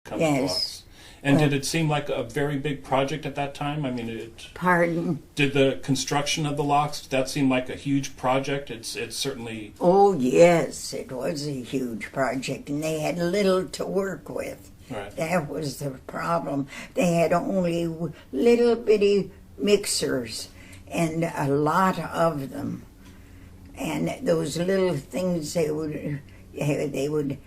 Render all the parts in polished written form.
come to the locks. And did it seem like a very big project at that time? I mean, Pardon? Did the construction of the locks, did that seem like a huge project? It's certainly... Oh, yes, it was a huge project, and they had little to work with. Right. That was the problem. They had only little bitty mixers, and a lot of them. And those little things, they would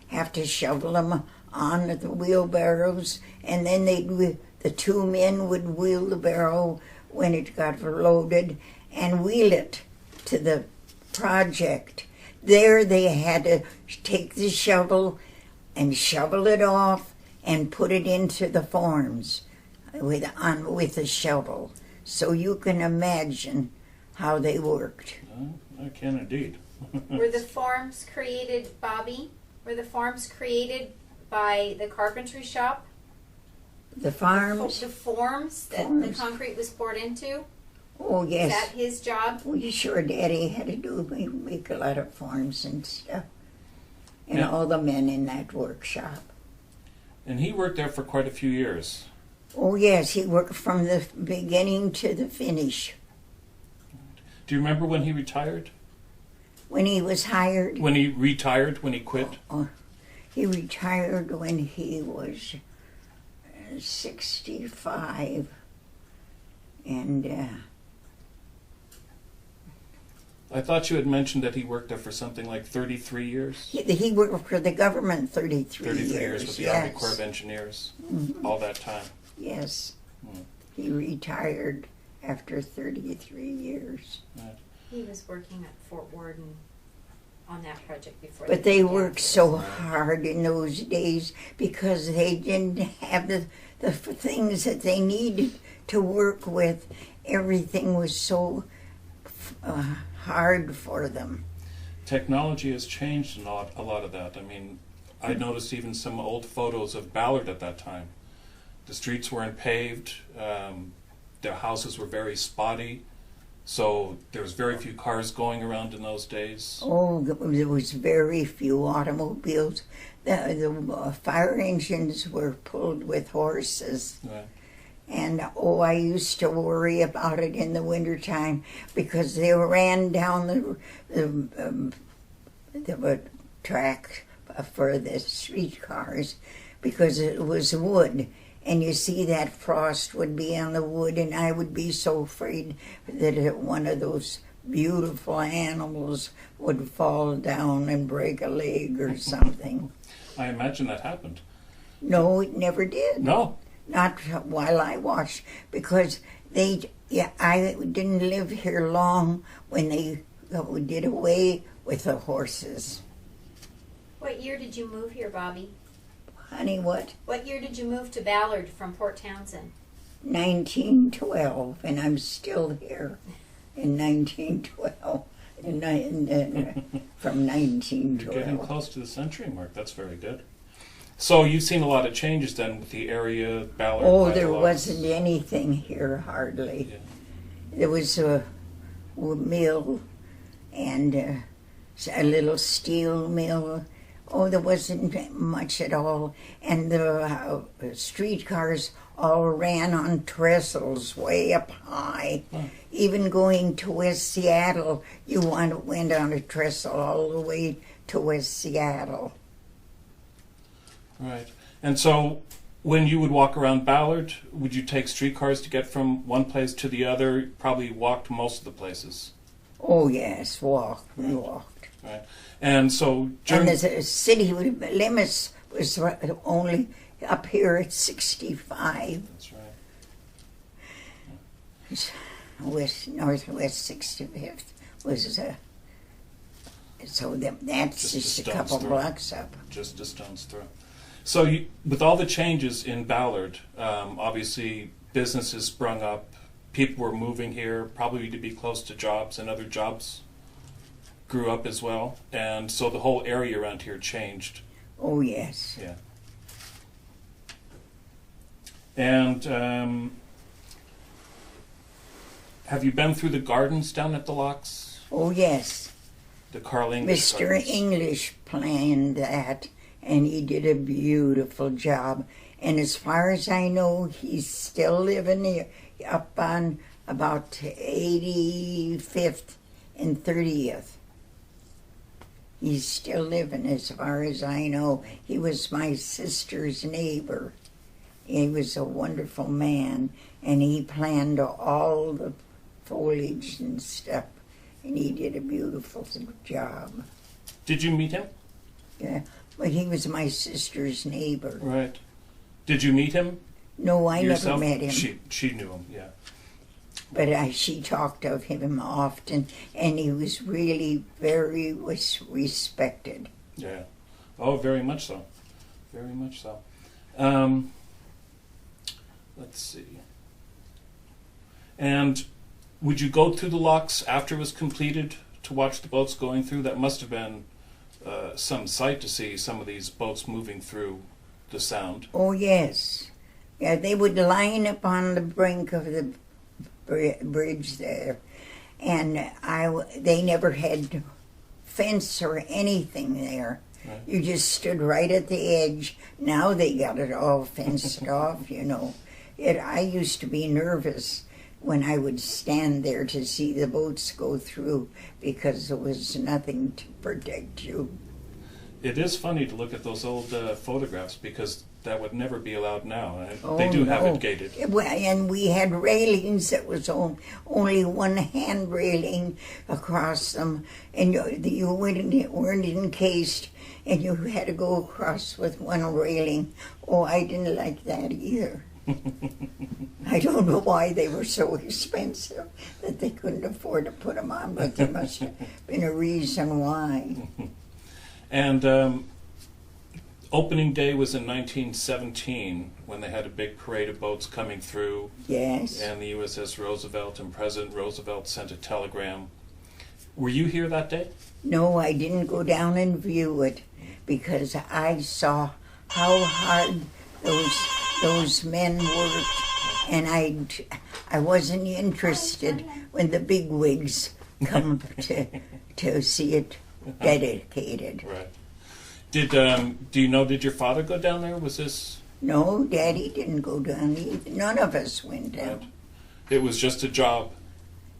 have to shovel them on the wheelbarrows, and then the two men would wheel the barrow when it got loaded and wheel it to the project. There they had to take the shovel and shovel it off and put it into the forms with a shovel. So you can imagine how they worked. I can indeed. Were the forms created, Bobby? Were the forms created by the carpentry shop? The farms? The forms that the concrete was poured into? Oh, yes. Is that his job? Well, sure, Daddy had to make a lot of forms and stuff. And all the men in that workshop. And he worked there for quite a few years. Oh, yes, he worked from the beginning to the finish. Do you remember when he retired? When he was hired? When he retired, when he quit? He retired when he was 65. And I thought you had mentioned that he worked there for something like 33 years? He worked for the government 33 years. 33 years with the Army Corps of Engineers, all that time. Yes. He retired after 33 years. Right. He was working at Fort Warden on that project before. But they worked so hard in those days because they didn't have the things that they needed to work with. Everything was so hard for them. Technology has changed a lot of that. I mean, I noticed even some old photos of Ballard at that time. The streets weren't paved. Their houses were very spotty. So there was very few cars going around in those days. Oh, there was very few automobiles. The fire engines were pulled with horses. Right. And I used to worry about it in the wintertime because they ran down the track for the streetcars because it was wood. And you see that frost would be on the wood, and I would be so afraid that one of those beautiful animals would fall down and break a leg or something. I imagine that happened. No, it never did. No. Not while I watched, because I didn't live here long when they did away with the horses. What year did you move here, Bobby? Honey, what? What year did you move to Ballard from Port Townsend? 1912, and I'm still here in 1912. From 1912. You're getting close to the century mark. That's very good. So you've seen a lot of changes then with the area, Ballard. Oh, there wasn't anything here hardly. Yeah. There was a mill and a little steel mill. Oh, there wasn't much at all. And the streetcars all ran on trestles way up high. Even going to West Seattle, you went on a trestle all the way to West Seattle. Right. And so when you would walk around Ballard, would you take streetcars to get from one place to the other? Probably walked most of the places. Oh, yes, we walked. Right. And so and the city limits was only up here at 65. That's right. Northwest 65th was so that's just a couple blocks up. Just a stone's throw. So with all the changes in Ballard, obviously businesses sprung up, people were moving here, probably to be close to jobs, and other jobs grew up as well. And so the whole area around here changed. Oh, yes. Yeah. And have you been through the gardens down at the locks? Oh, yes. The Carl English Mr. Gardens. English planned that, and he did a beautiful job. And as far as I know, he's still living up on about 85th and 30th. He's still living as far as I know. He was my sister's neighbor. He was a wonderful man, and he planned all the foliage and stuff, and he did a beautiful job. Did you meet him? Yeah, but he was my sister's neighbor. Right. Did you meet him? No, I yourself? never met him. She knew him, yeah. But she talked of him often, and he was really very respected. Yeah. Oh, very much so. Very much so. Let's see. And would you go through the locks after it was completed to watch the boats going through? That must have been some sight to see some of these boats moving through the Sound. Oh, yes. Yeah, they would line up on the brink of the bridge there, and they never had fence or anything there. Right. You just stood right at the edge. Now they got it all fenced off, you know. I used to be nervous when I would stand there to see the boats go through because there was nothing to protect you. It is funny to look at those old photographs because that would never be allowed now. Oh, they do have no. it gated. And we had railings that was only one hand railing across them, and you weren't encased, and you had to go across with one railing. Oh, I didn't like that either. I don't know why they were so expensive that they couldn't afford to put them on, but there must have been a reason why. And opening day was in 1917 when they had a big parade of boats coming through. Yes. And the USS Roosevelt, and President Roosevelt sent a telegram. Were you here that day? No, I didn't go down and view it because I saw how hard those men worked, and I wasn't interested when the big wigs come to see it dedicated. Right. Did did your father go down there? Was this? No, Daddy didn't go down either. None of us went down. Right. It was just a job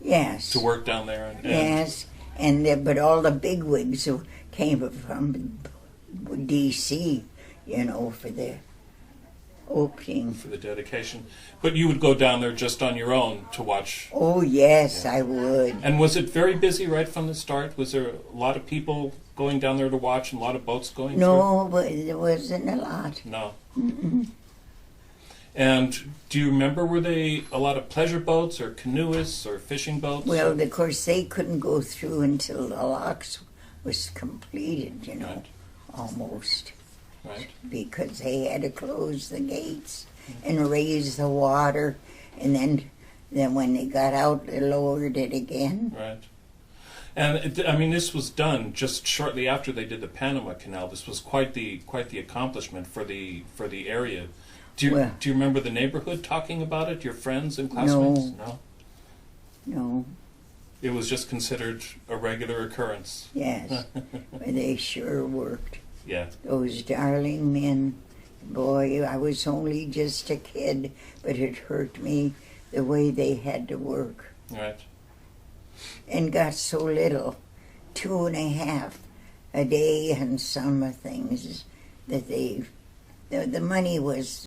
Yes. to work down there. And Yes, but all the big wigs who came from D.C., you know, for the opening. for the dedication. But you would go down there just on your own to watch. Oh, yes, I would. And was it very busy right from the start? Was there a lot of people going down there to watch and a lot of boats going No, but there wasn't a lot. through? No. Mm-mm. And do you remember, were they a lot of pleasure boats or canoeists or fishing boats? Well, of course, they couldn't go through until the locks was completed, you know, Right. almost, Right. because they had to close the gates and raise the water, and then when they got out, they lowered it again. Right. And this was done just shortly after they did the Panama Canal. This was quite the accomplishment for the area. Do you remember the neighborhood talking about it? Your friends and classmates? No. No, It was just considered a regular occurrence. yes, but they sure worked. Yeah. Those darling men. Boy, I was only just a kid, but it hurt me the way they had to work. Right. And got so little, 2.5 a day and some things that the money was